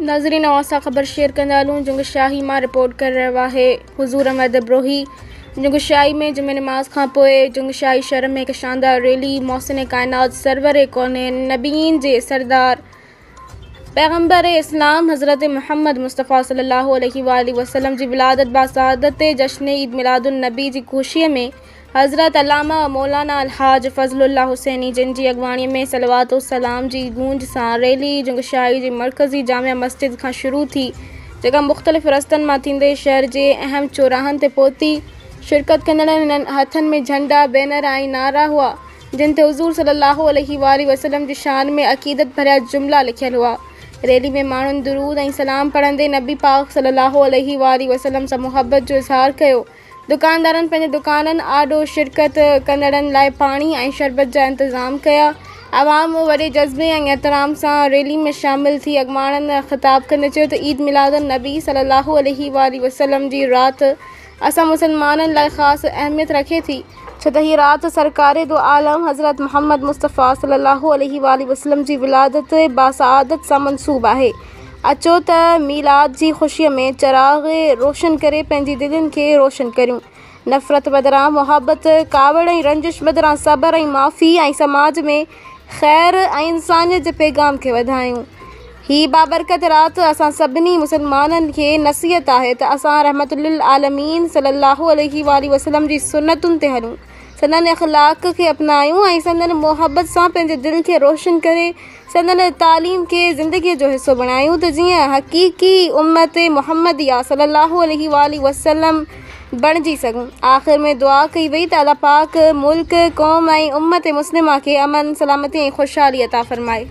नाज़रीन असां ख़बर शेयर कंदा हलूं। जुंगशाही मां रिपोर्ट कर रहियो आहे हुज़ूर अहमद अब्रोही। जुंगशाही में जुमे नमाज़ खां पोइ जुंगशाही शहर में हिकु शानदार रैली मौसिन कायनात सरवर कौन नबीन जे सरदार पैगम्बर इस्लाम हज़रत मोहम्मद मुस्तफ़ा सल्लल्लाहु अलैहि वसल्लम जी विलादत बासआदत जश्न ईद मिलादुन नबी जी ख़ुशीअ में हज़रत अल्लामा मौलाना अलहाज फ़ज़लुल्लाह हुसैनी जिन जी अॻवाणीअ में सलवात सलाम जी गूंज सां रैली जुंगशाही जी मरकज़ी जामिया मस्जिद खां शुरू थी, जेका मुख़्तलिफ़ रस्तनि मां थींदे शहर जे अहम चौराहनि ते पहुती। शिरकत कंदड़नि हथनि में झंडा, बैनर ऐं नारा हुआ जिन ते हुज़ूर सल्लल्लाहु अलैहि वसल्लम जी शान में अक़ीदत भरिया जुमिला लिखियल हुआ। रैली में माण्हुनि दुरूद ऐं सलाम पढ़ंदे नबी पाक सल्लल्लाहु अलैहि वसल्लम सां मुहबत जो इज़हार कयो। दुकानदारनि पंहिंजे दुकाननि आॾो शिरकत कंदड़नि लाइ पाणी ऐं शरबत जा इंतज़ाम कया। आवाम वॾे जज़्बे ऐं एहतराम सां रैली में शामिल थी अॻवाणनि ख़िताब कंदे चयो त ईद मिलादुन नबी सल्लल्लाहु अलैहि वसल्लम जी राति असां मुसलमाननि लाइ ख़ासि अहमियत रखे थी, छो त हीअ राति सरकारे दो आलम हज़रत मोहम्मद मुस्तफ़ा सल्लल्लाहु अलैहि वसल्लम जी विलादत बासआदत सां मनसूब आहे। अचो त मीलाद जी ख़ुशीअ में चिराग रोशन करे पंहिंजी दिलनि खे रोशन करियूं। नफ़रत बदिरां मुहबत, कावड़ ऐं रंजिश बदिरां सब्र ऐं माफ़ी ऐं समाज में ख़ैर ऐं इंसानियत जे पैगाम खे वधायूं। ही बाबरकत राति असां सभिनी मुसलमाननि खे नसीहत आहे त असां रहमतुल आलमीन सल्लल्लाहु अलैहि वसल्लम जी सुन्नतुनि ते हलूं, संदन अख़लाक़ खे अपनायूं ऐं संदन मुहबत सां पंहिंजे दिलि खे रोशन करे संदन तालीम खे ज़िंदगीअ जो हिसो बणायूं त जीअं हक़ीक़ी उम्मत मुहम्मदिया सल्लल्लाहु अलैहि वसल्लम बणिजी सघूं। आख़िर में दुआ कई वई त अल्लाह पाक मुल्क, क़ौम ऐं उम्मत मुस्लिमा खे अमन, सलामती ऐं ख़ुशहाली अता फ़रमाए।